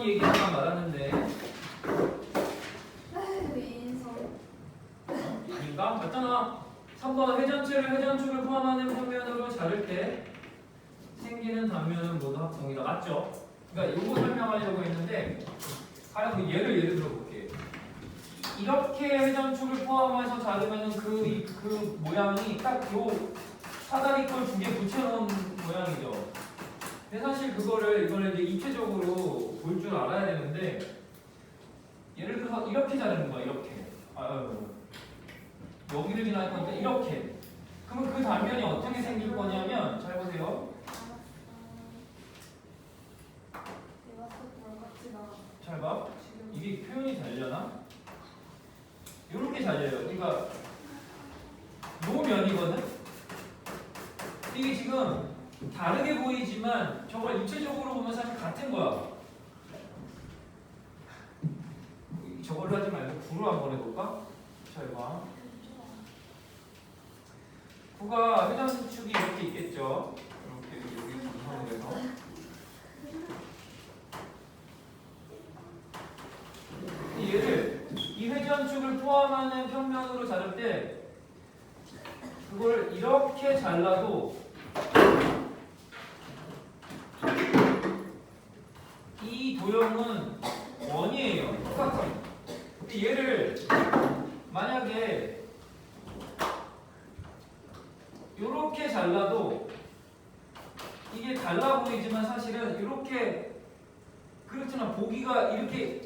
얘기 하나 말하는데 아닌가? 맞잖아. 3번 회전체를 회전축을 포함하는 평면으로 자를 때 생기는 단면은 모두 합동이다. 맞죠? 그러니까 이거 설명하려고 했는데 가령 예를 들어볼게. 이렇게 회전축을 포함해서 자르면은 그 모양이 딱 요 사다리 꼴 두 개 붙여놓은 모양이죠. 근데 사실 이거를 이제 입체적으로 볼 줄 알아야 되는데 예를 들어서 이렇게 자르는 거야. 이렇게. 여기를 지날 건데 이렇게. 그러면 그 단면이 어떻게 생길 거냐면 잘 보세요. 잘 봐. 이게 표현이 되려나? 이렇게 잘려요. 그러니까 요 면이거든. 이게 지금 다르게 보이지만 저걸 입체적으로 보면 사실 같은 거야. 저걸로 하지 말고 구로 한번 해볼까? 잘 봐. 구가 회전축이 이렇게 있겠죠. 이렇게 여기 분선을 해서. 얘를 이 회전축을 포함하는 평면으로 자를 때 그걸 이렇게 잘라도 이 도형은 원이에요. 똑같아요. 근데 얘를 만약에 이렇게 잘라도 이게 달라 보이지만 사실은 이렇게 그렇잖아. 보기가 이렇게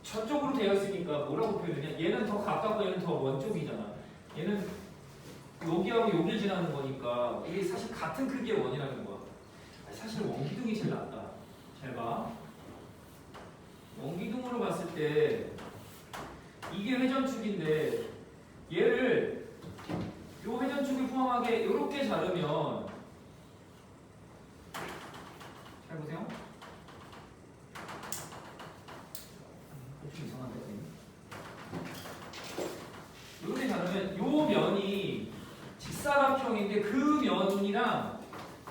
저쪽으로 되어 있으니까 뭐라고 표현하냐? 얘는 더 가깝고 얘는 더 먼 쪽이잖아. 얘는 여기하고 여기를 지나는 거니까 이게 사실 같은 크기의 원이라는 거야. 사실 원기둥이 제일 낫다. 잘 봐. 원기둥으로 봤을 때 이게 회전축인데 얘를 요 회전축을 포함하게 이렇게 자르면 잘 보세요. 이상한데 이렇게 자르면 요 면이 직사각형인데 그 면이랑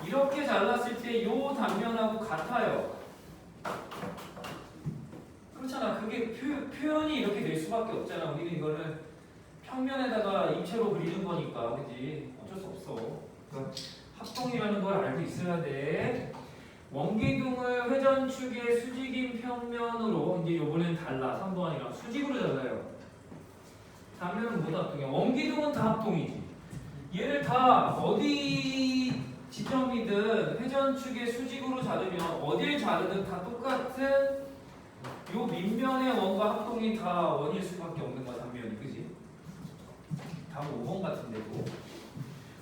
이렇게 잘랐을 때 요 단면하고 같아요. 그렇잖아. 그게 표현이 이렇게 될 수밖에 없잖아. 우리는 이거는 평면에다가 입체로 그리는 거니까, 그지? 어쩔 수 없어. 그러니까 합동이라는 걸 알고 있어야 돼. 원기둥을 회전축의 수직인 평면으로 이제 요번엔 달라. 3번이랑 수직으로 잘라요. 단면은 모두 합동이야. 원기둥은 다 합동이지. 얘를 다 어디 지점이든 회전축의 수직으로 자르면 어딜 자르든 다 똑같은 요 밑면의 원과 합동이 다 원일 수밖에 없는 거야. 단면이. 그지? 다음 5번 같은데도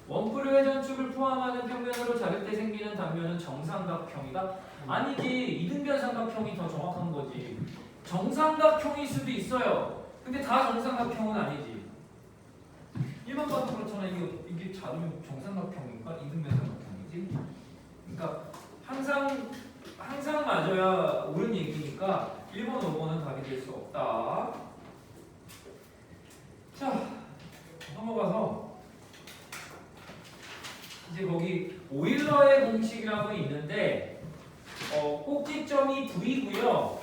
원뿔의 회전축을 포함하는 평면으로 자를 때 생기는 단면은 정삼각형이다? 아니지. 이등변 삼각형이 더 정확한 거지. 정삼각형일 수도 있어요. 근데 다 정삼각형은 아니지. 1번 봐도 그렇잖아. 이게 자르면 정삼각형인가? 이등변 삼각형이지. 그러니까 항상 맞아야 옳은 얘기니까 1번, 5번은 답이 될 수 없다. 자, 넘어가서 이제 거기 오일러의 공식이라고 있는데 꼭지점이 V고요.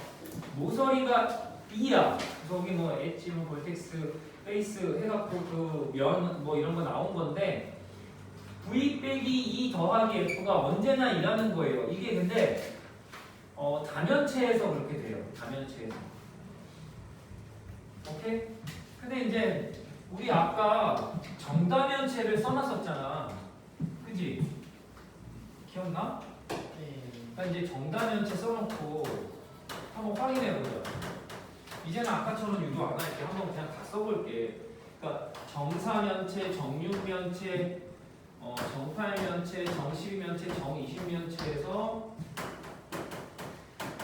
모서리가 E야. 거기 뭐 엣지, 뭐 볼텍스, 페이스 해갖고 그 면 뭐 이런 거 나온 건데 V 빼기 E 더하기 F가 언제나 E라는 거예요. 이게 근데 다면체에서 그렇게 돼요. 다면체에서. 오케이? 근데 이제 우리 아까 정다면체를 써놨었잖아. 그지? 기억나? 네. 그러니까 이제 정다면체 써놓고 한번 확인해보자. 이제는 아까처럼 유도 안 할게. 한번 그냥 다 써볼게. 그러니까 정사면체, 정육면체, 정팔면체, 정십면체, 정이십면체에서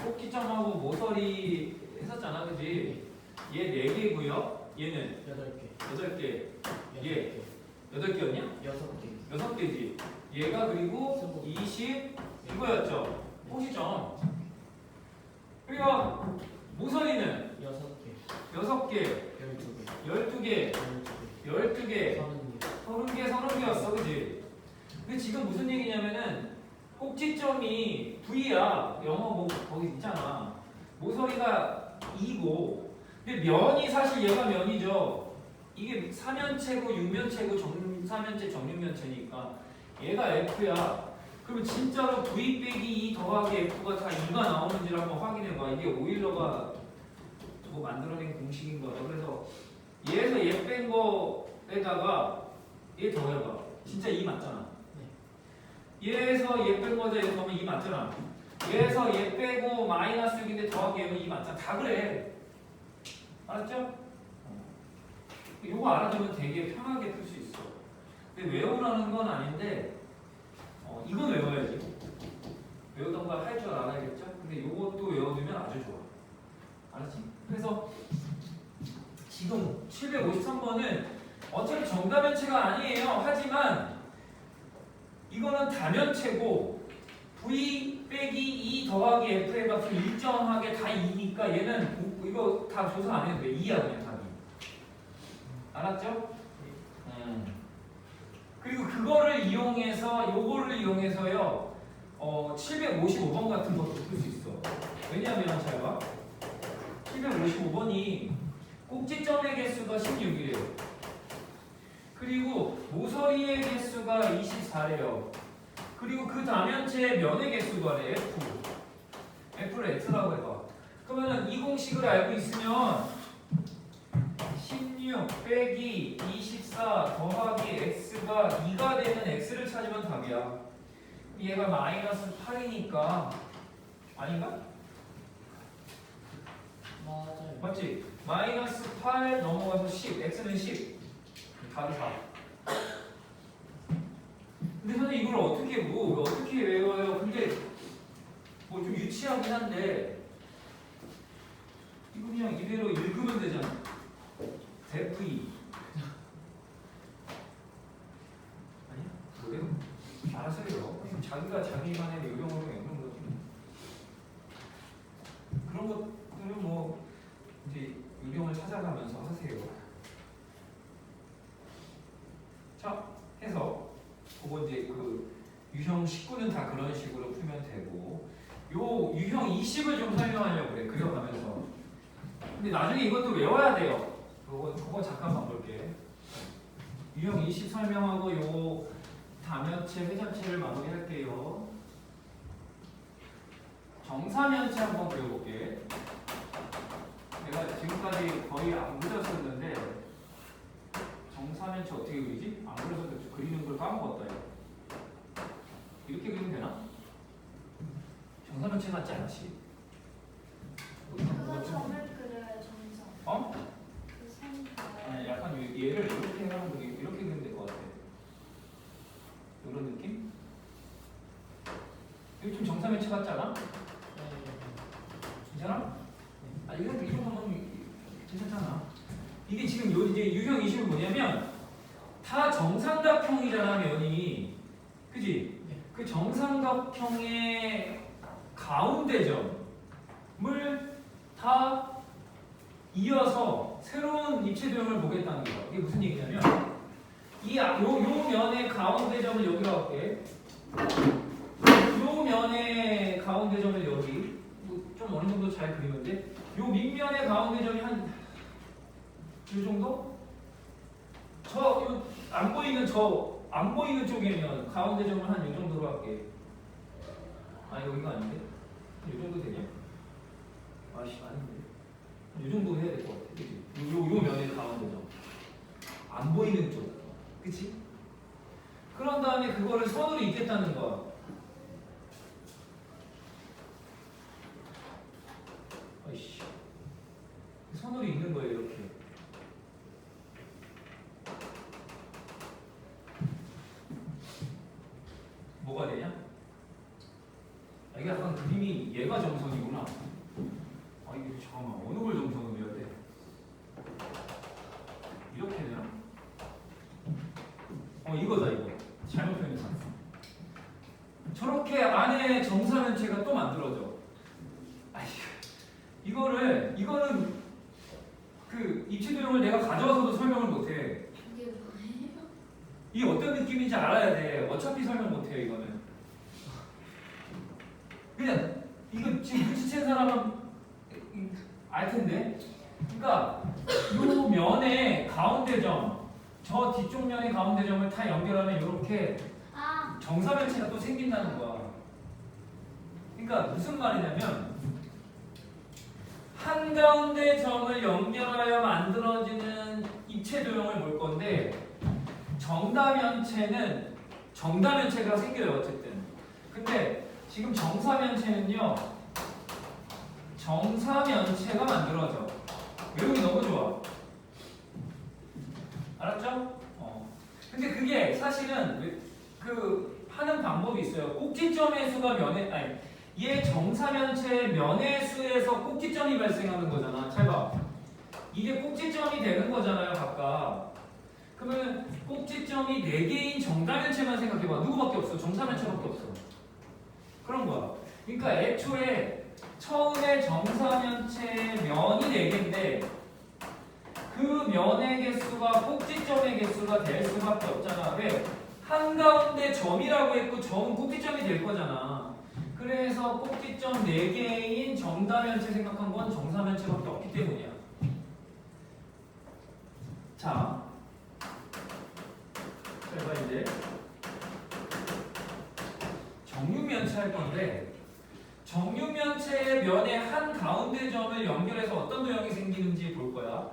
꼭지점하고 모서리 했었잖아. 그지? 얘 4개고요. 얘는 8개. 8개. 얘 8개였냐? 6개. 6개지. 얘가 그리고 20 이거였죠. 꼭지점. 그리고 모서리는 6개. 6개, 12개. 12개, 30개. 30개였어. 그지? 근데 지금 무슨 얘기냐면은 꼭지점이 V야. 영어 뭐 거기 있잖아. 모서리가 2고 근데 면이 사실 얘가 면이죠. 이게 4면체고 6면체고 정사면체 정육면체니까 얘가 F야. 그러면 진짜로 V 빼기 2 더하기 F가 다 2가 나오는지를 한번 확인해봐. 이게 오일러가 저거 만들어낸 공식인 거야. 그래서 얘에서 얘 뺀 거에다가 얘 더해봐. 진짜 2 맞잖아. 얘에서 얘 뺀 거에다 얘 더하면 2 맞잖아. 얘에서 얘 빼고 마이너스 6인데 더하기 얘는 2 맞잖아. 다 그래. 알았죠? 요거 알아두면 되게 편하게 풀 수 있어. 근데 외우라는 건 아닌데 이건 외워야지. 외우던 걸 할 줄 알아야겠죠? 근데 요것도 외워두면 아주 좋아. 알았지? 그래서 지금 753번은 어차피 정다면체가 아니에요. 하지만 이거는 다면체고 V 빼기 2 더하기 F의 값은 일정하게 다 2니까 얘는 이거 다 조사 안 해도 돼. 2야 그냥 답이. 알았죠? 그리고 그거를 이용해서 요거를 이용해서요 755번 같은 것도 풀 수 있어. 왜냐하면 잘 봐. 755번이 꼭지점의 개수가 16이래요. 그리고 모서리의 개수가 24래요. 그리고 그 다면체의 면의 개수가 F. F를 X라고 해봐. 그러면은 이 공식을 알고 있으면 16 빼기 24 더하기 X가 2가 되는 X를 찾으면 답이야. 얘가 마이너스 8이니까 아닌가? 맞아요. 맞지? 마이너스 8 넘어가서 10 X는 10 답이 4. 근데 선생님 이걸 어떻게 외워요? 근데 뭐 좀 유치하긴 한데 이거 그냥 이대로 읽으면 되잖아. FE 아니야? 뭐래요? 알아서 해요. 그냥 자기가 자기만의 요령으로 외우는 거지. 그런 것들은 뭐 이제 요령을 찾아가면서 하세요. 자, 해서 그거 이제 그 유형 19는 다 그런 식으로 풀면 되고 요 유형 20을 좀 설명하려고 그래. 그려가면서. 근데 나중에 이것도 외워야 돼요. 그거 잠깐만 볼게. 유형 20 설명하고 요 다면체, 회전체를 마무리할게요. 정사면체 한번 그려볼게. 내가 지금까지 거의 안 그렸었는데 정사면체 어떻게 그리지? 안 그려서 그리는 걸 까먹었다. 이거. 이렇게 그리면 되나? 정사면체 같지 않지? 그거 점을 그려요, 점선. 어? 그 선. 아니, 약간 얘를 이렇게 해가지고 이렇게 그리면 될 것 같아. 이런 느낌? 이거 좀 정사면체 같지 않아? 괜찮아? 아 이런 거는 괜찮잖아. 이게 지금 요 이제 유형 20은 뭐냐면 다 정삼각형이잖아 면이, 그지? 그 정삼각형의 가운데 점을 다 이어서 새로운 입체 도형을 보겠다는 거야. 이게 무슨 얘기냐면 요 면의 가운데 점을 여기로 할게. 요 면의 가운데 점을 여기. 좀 어느 정도 잘 그리면 돼. 요 밑면의 가운데 점이 한 요 정도? 안 보이는 쪽이면 가운데 점을 한 요 정도로 할게. 아 여기가 아닌데? 요 정도 되냐? 아씨 아닌데. 요 정도 해야 될 것 같아. 그치? 요 면의 가운데 점. 안 보이는 쪽. 그치? 그런 다음에 그거를 선으로 잇겠다는 거야. 아이씨. 선으로 잇는 거예요, 이렇게. 뭐가 되냐? 아, 이게 약간 그림이 얘가 정선이구나. 아, 이게 잠깐만. 어느 걸 정선으로 해야 돼? 이렇게 되나? 이거다, 이거. 잘못 표현했어. 저렇게 안에 정사면체가 또 만들어져. 이거는 그 입체 도형을 내가 가져와서도 설명을 못해. 이게 뭐예요? 이게 어떤 느낌인지 알아야 돼. 어차피 설명 못해요, 이거는. 그냥 이거 지금 눈치챈 사람은 알 텐데. 그러니까 요 면의 가운데 점, 저 뒤쪽 면의 가운데 점을 다 연결하면 이렇게 아, 정사면체가 또 생긴다는 거야. 그러니까 무슨 말이냐면 한가운데 점을 연결하여 만들어지는 입체 도형을 볼 건데 정다면체는 정다면체가 생겨요 어쨌든. 근데 지금 정사면체는요 정사면체가 만들어져. 외우기 너무 좋아. 알았죠? 근데 그게 사실은 그 하는 방법이 있어요. 꼭지점의 수가 면의 아니 얘 정사면체 면의 수에서 꼭지점이 발생하는 거잖아. 잘 봐. 이게 꼭지점이 되는 거잖아요, 각각. 그러면 꼭지점이 4개인 정다면체만 생각해봐. 누구밖에 없어? 정사면체밖에 없어. 그런 거야. 그러니까 애초에 처음에 정사면체 면이 4개인데 그 면의 개수가 꼭지점의 개수가 될 수밖에 없잖아. 왜? 한가운데 점이라고 했고 점은 꼭지점이 될 거잖아. 그래서 꼭지점 4개인 정다면체 생각한 건 정사면체밖에 없기 때문이야. 자, 봐 이제 정육면체 할 건데 정육면체의 면의 한 가운데 점을 연결해서 어떤 도형이 생기는지 볼 거야.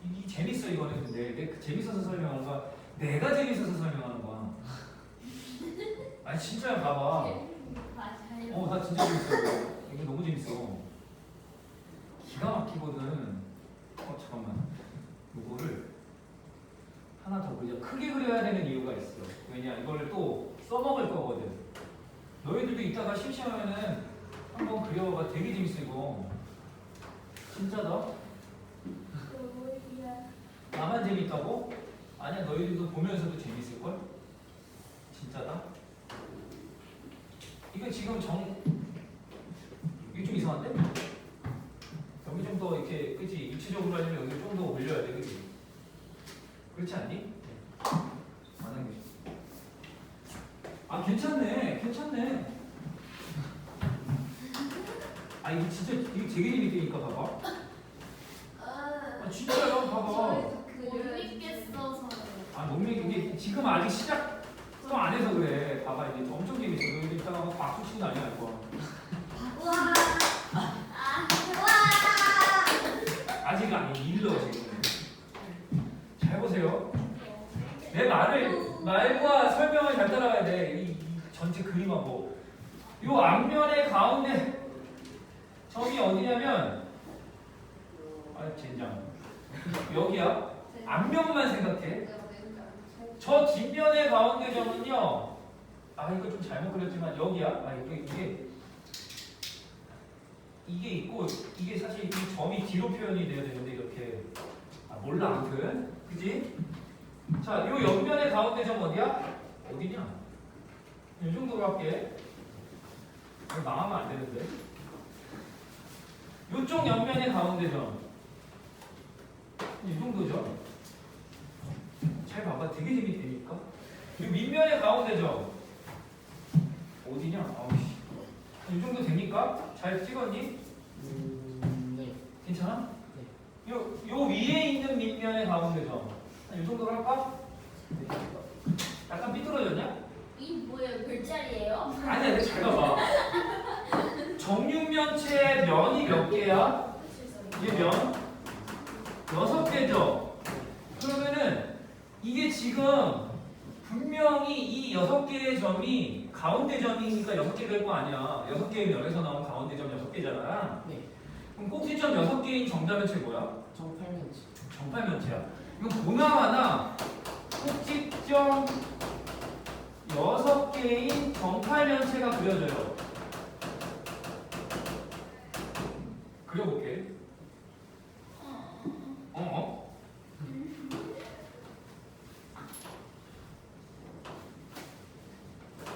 이 재밌어 이거는. 근데 내 재밌어서 설명하는 거야. 내가 재밌어서 설명하는 거야. 아니 진짜 봐봐. 맞아요. 나 진짜 재밌어. 이거 너무 재밌어. 기가 막히거든. 잠깐만. 이거를 하나 더 그려. 크게 그려야 되는 이유가 있어. 왜냐? 이걸 또 써먹을 거거든. 너희들도 이따가 심심하면은 한번 그려봐. 되게 재밌어 이거. 진짜다. 나만 재밌다고? 아니야, 너희들도 보면서도 재밌을걸? 진짜다. 이거 지금 이게 좀 이상한데? 여기 좀 더 이렇게, 그치? 입체적으로 하려면 여기 좀 더 올려야 돼, 그치? 그렇지 않니? 만약에. 괜찮네. 괜찮네. 이거 진짜, 이거 되게 재밌다니까, 봐봐. 진짜요, 봐봐. 못 믿겠어서. 못 믿게. 지금 아직 시작도 안 해서 그래. 봐봐, 이제 엄청 재밌어. 너희들 이따가 막 박수 치고 난리 날 거야. 와. 아직 아니, 일러, 지금. 잘 보세요. 내 말과 설명을 잘 따라가야 돼. 이 전체 그림하고. 요 앞면의 가운데 점이 어디냐면, 젠장. 여기야. 앞면만 생각해. 저 뒷면의 가운데 점은요. 이거 좀 잘못 그렸지만 여기야. 이게 있고 이게 사실 이 점이 뒤로 표현이 돼야 되는데 이렇게. 몰라 아무튼. 그지? 자, 요 옆면의 가운데 점 어디야? 어디냐? 이 정도로 할게. 이거 망하면 안 되는데. 요쪽 옆면의 가운데 점. 이 정도죠. 잘 봐봐. 되게 재밌다니까. 이 밑면의 가운데 점. 어디냐? 이 정도 됩니까? 잘 찍었니? 네. 괜찮아? 요 위에 있는 밑면의 가운데 점. 이 정도로 할까? 약간 삐뚤어졌냐? 이 뭐예요? 별자리예요? 아니야, 잘 봐봐. 정육면체의 면이 몇 개야? 이 면 6개죠. 그러면은 이게 지금 분명히 이 6개의 점이 가운데 점이니까 6개 될 거 아니야. 6개의 면에서 나온 가운데 점 6개잖아. 네. 그럼 꼭지점 6개인 정다면체 뭐야? 정팔면체. 정팔면체야. 이건 보나마나 꼭지점 6개인 정팔면체가 그려져요. 그려볼게.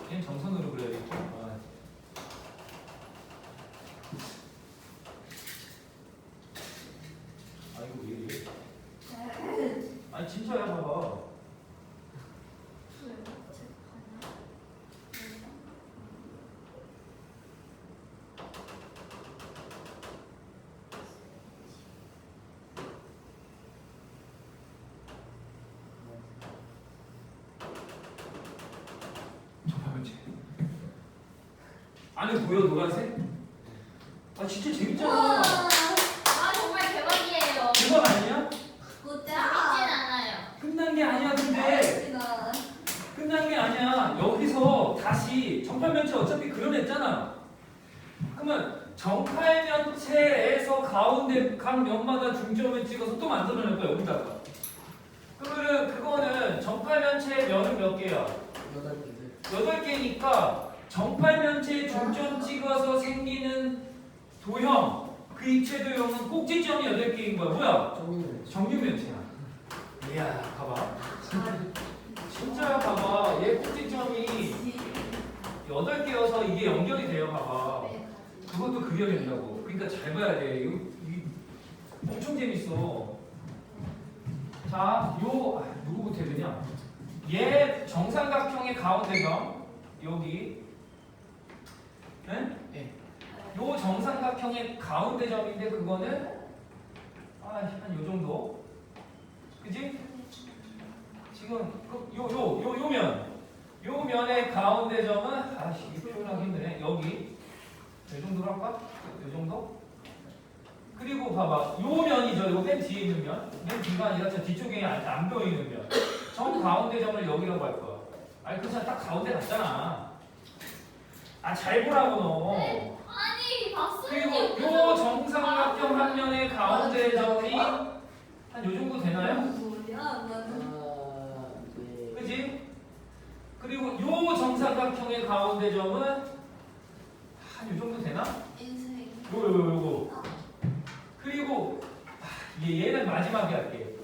그냥 정선으로 그려야겠죠? 이거 왜 이래? 진짜야, 봐봐. 안에 보여 노란색? 아 진짜 재밌잖아. 우와. 아 정말 대박이에요. 대박 아니야? 재밌진 않아요. 끝난 게 아니야 근데. 끝난 게 아니야. 여기서 다시 정팔면체 어차피 그려냈잖아. 그러면 정팔면체에서 가운데 각 면마다 중점을 찍어서 또 만들어낼 거야 여기다가. 그러면 그거는 정팔면체의 면은 몇 개야? 8개들. 8개니까 정팔면체에 중점 찍어서 생기는 도형 그 입체도형은 꼭지점이 8개인 거야. 뭐야? 정육면체야. 이야 봐봐. 진짜 봐봐. 얘 꼭지점이 8개여서 이게 연결이 돼요. 봐봐. 그것도 그려낸다고. 그러니까 잘 봐야 돼. 이거 엄청 재밌어. 자, 누구부터 해야 되냐? 얘 정삼각형의 가운데점 여기. 네? 네. 요 정삼각형의 가운데점인데 그거는 한 요 정도. 그지? 지금 요 면의 가운데 점은 이거 표현하기 힘드네. 여기 요 정도로 할까? 요 정도? 그리고 봐봐 요 면이죠. 요 맨 뒤에 있는 면. 맨 뒤가 아니라 저 뒤쪽에 안 보이는 면. 정 가운데 점을 여기라고 할 거야. 아니 그냥 딱 가운데 갔잖아. 아 잘 보라고 너. 아니 봤어요. 그리고 요 정삼각형 한 면의 가운데 점이 한 요 정도 되나요? 네. 그지? 그리고 요 정삼각형의 가운데 점은 한 요 정도 되나? 요거. 그리고 얘는 마지막에 할게.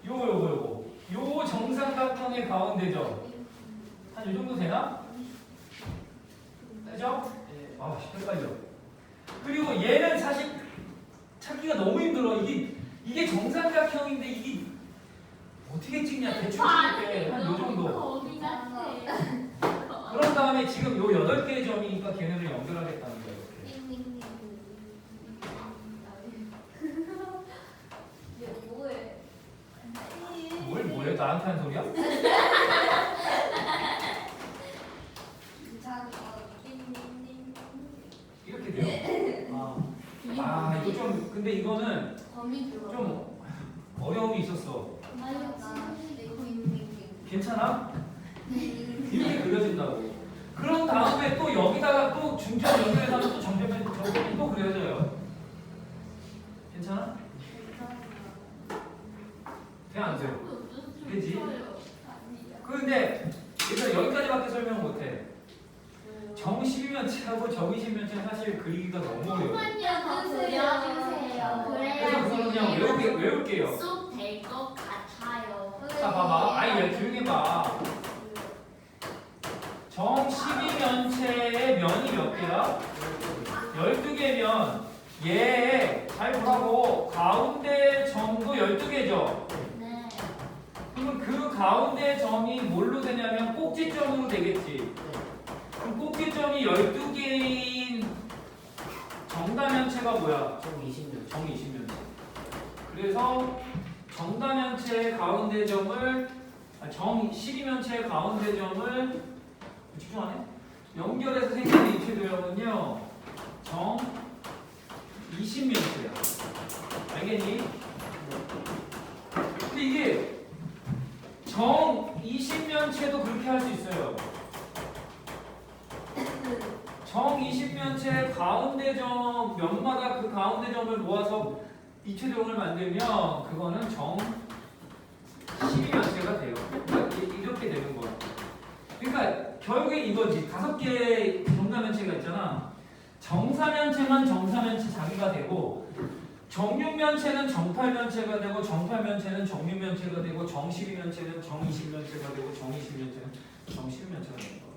요거. 요 정삼각형의 가운데 점 한 요 정도 되나? 되죠? 네. 헷갈려. 그리고 얘는 사실 찾기가 너무 힘들어. 이게 정삼각형인데 이게 어떻게 찍냐? 대충 찍을 때 한 요 정도. 그런 다음에 지금 요 8개의 점이니까 걔네를 연결하겠다는 거예요. 이렇게. 뭐해? 나한테 한 소리야? 이렇게 돼요. 이거 좀 근데 이거는 좀 어려움이 있었어. 괜찮아? 이렇게 그려진다고. 그런 다음에 또 여기다가 또 중점 연결해서 하면 또 정점이 또 그려져요. 괜찮아? 돼? 안 돼? 되지? 그런데 일단 여기까지밖에 설명 못해. 정 12면체하고 정 20면체는 사실 그리기가 너무 어려워. 그래서 그거는 그냥 외울게요. 쏙될것 같아요. 자 봐봐. 아이 조용히 해봐. 정 12면체의 면이 몇 개야? 12개면 얘 잘 보라고 가운데 점도 12개죠? 네. 그러면 그 가운데 점이 뭘로 되냐면 꼭지점으로 되겠지. 그럼 꼭지점이 12개인 정다면체가 뭐야? 정 20년. 정 20면체. 그래서 정다면체의 가운데 점을 정 12면체의 가운데 점을 집중하네? 연결해서 생기는 입체도형은요 정 20면체야. 알겠니? 근데 이게 정 20면체도 그렇게 할 수 있어요. 정 20면체 가운데 점 면마다 그 가운데 점을 모아서 입체도형을 만들면 그거는 정 12면체가 돼요. 그러니까 이렇게 되는 거야. 그러니까 결국에 이거지. 5개의 정사면체가 있잖아. 정사면체만 정사면체 자기가 되고 정육면체는 정팔면체가 되고 정팔면체는 정육면체가 되고 정12면체는 정20면체가 되고 정20면체는 정12면체가 되는 거야.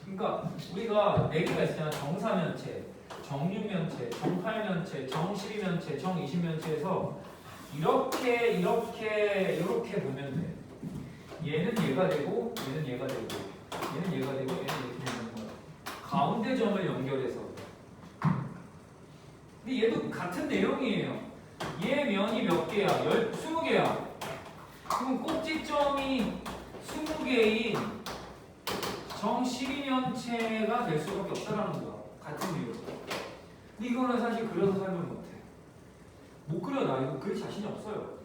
그러니까 우리가 4개가 있잖아. 정사면체, 정육면체, 정팔면체, 정12면체, 정20면체에서 이렇게 보면 돼. 얘는 얘가 되고 얘는 얘가 되고 얘는 얘가 되고 얘는 이렇게 되는 거야. 가운데 점을 연결해서. 근데 얘도 같은 내용이에요. 얘 면이 몇 개야? 20개야. 그럼 꼭지점이 20개인 정 12면체가 될 수밖에 없다라는 거야. 같은 이유. 근데 이거는 사실 그려서 설명 못해. 못 그려. 나 이거 그릴 자신이 없어요.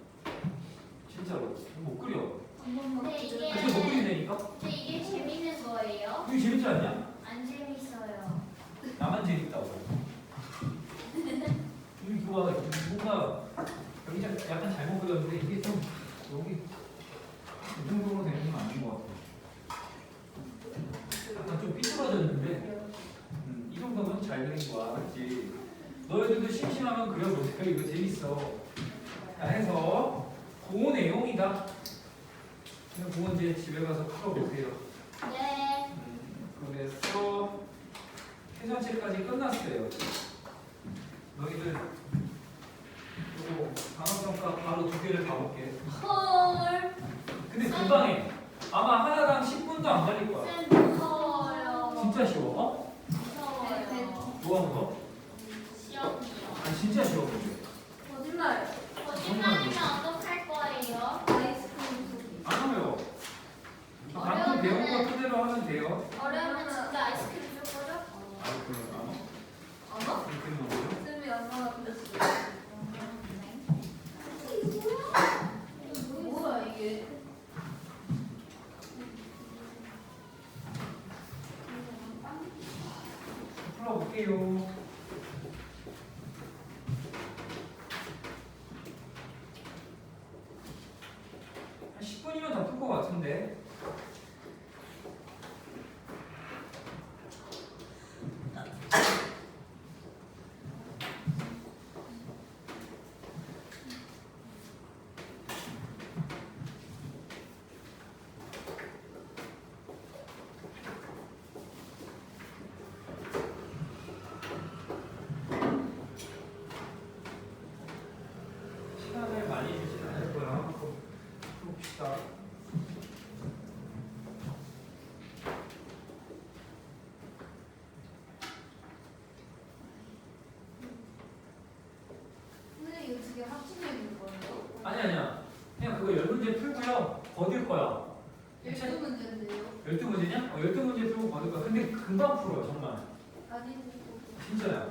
진짜로 못 그려. 근데 이게 근데 못 그린다니까? 근데 이게 재밌는 거예요? 이게 재밌지 않냐? 안 재밌어요. 나만 재밌다고. 이거 봐. 뭔가 여기 약간 잘못 그렸는데 이게 좀 여기 이 정도로 되는 건 아닌 것 같아. 약간 좀 삐뚤어졌는데 이 정도면 잘 그린 거야. 그렇지? 너희들도 심심하면 그려보세요. 이거 재밌어. 자, 해서 그 내용이다. 그거 이제 집에 가서 풀어보세요. 네. 그래서 회전체까지 끝났어요. 너희들 이거 단어평가 바로 두 개를 가볼게. 헐. 근데 금방 해. 아마 하나당 10분도 안 걸릴 거야. 쌤 무서워요. 진짜 쉬워. 어? 무서워요. 뭐가 무서워? 시험이요. 아 진짜 쉬워. 근데. 거짓말. 거짓말이면 어떡할 거예요? 아이스크림 소리. 안 하면 방금 배운 거 그대로 하면 돼요. 어려우면 진짜 아이스크림 줄 거죠? 아 그러면 안 와? 아마? 이렇게 넣어요? 쌤이 얼마나 그랬어요? 뭐야 이게? 풀어볼게요. 한 10분이면 다 풀 것 같은데. 시간을 많이 주진 않을 거야. 한번 봅시다. 선생님 이거 두개 합치면 있는 거예요? 아니야. 그냥 그거 10문제 풀고요. 버딜 거야. 12문제인데요? 12문제냐? 12문제 풀고 버릴 거야. 근데 금방 풀어, 정말. 아니 진짜야.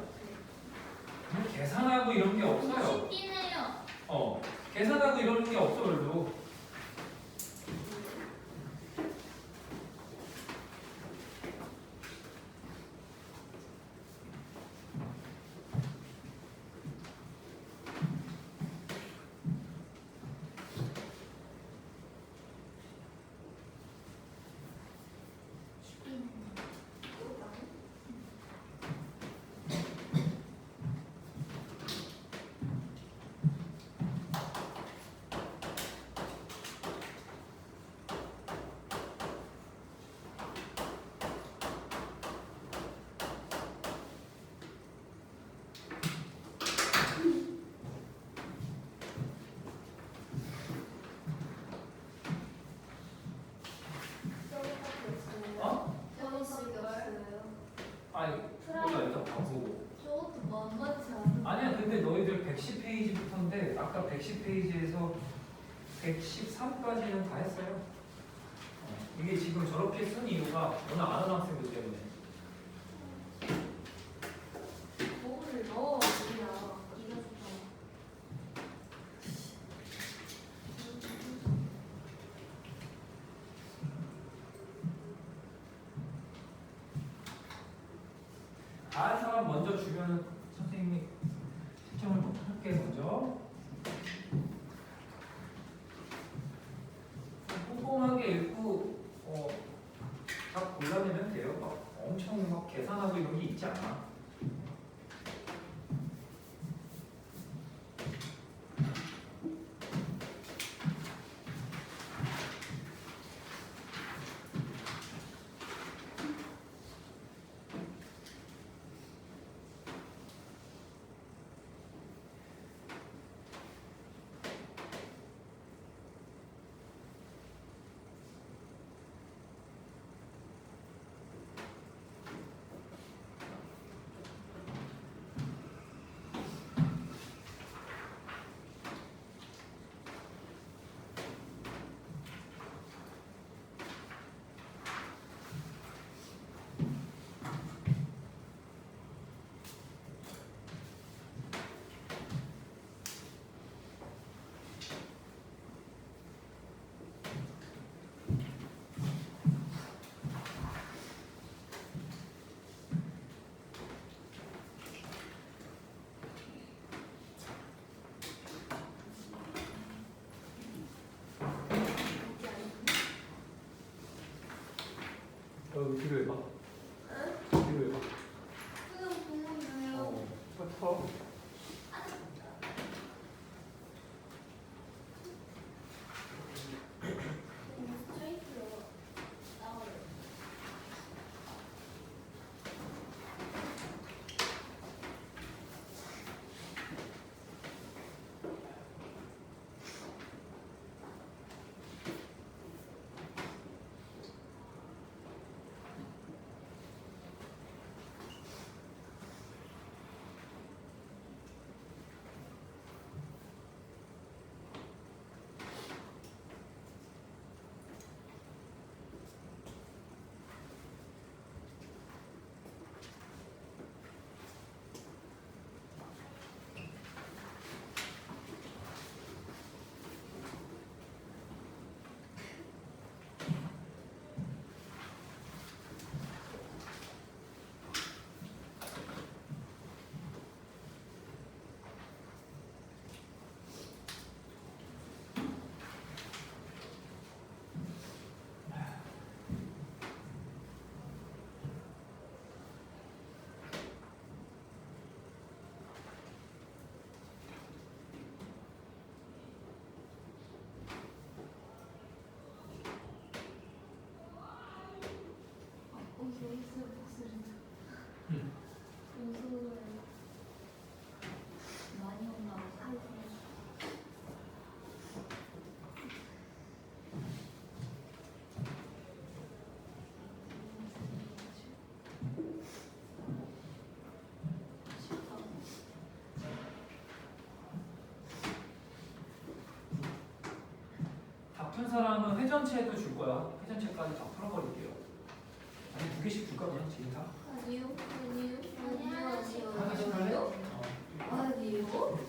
뭐 계산하고 이런 게 없어요. 쉽긴 해요. 계산하고 이런 게 없어, 별로. 어? 저거밖에 없어요. 아니, 몰라, 일단 봐보고. 저것도 만만치 않은. 아니야, 근데 너희들 110페이지부터인데 아까 110페이지에서 113까지는 다 했어요. 이게 지금 저렇게 쓴 이유가 너는 아는 학생들 때문에. 거울을 넣어 그냥. 이거 좋다. 다른 사람 먼저 주면 선생님이 채점을 할게 먼저. 꼼꼼하게 읽고 다 골라내면 돼요. 막 엄청 막 계산하고 이런 게 있지 않아. 너 뒤로 해봐. 뒤로 해봐. 그냥 보는데요. 터. 스트레이트로 나와요. 베이스 목소리도 응. 무서워요. 많이 온나 봐. 다 푼 사람은 회전체도 줄 거야. 회전체까지 다 풀어버릴게요. 아니 2개씩 줄까 그냥 지금 다? 아니요. 아니, 하나씩. 하나씩 할래? 아니요.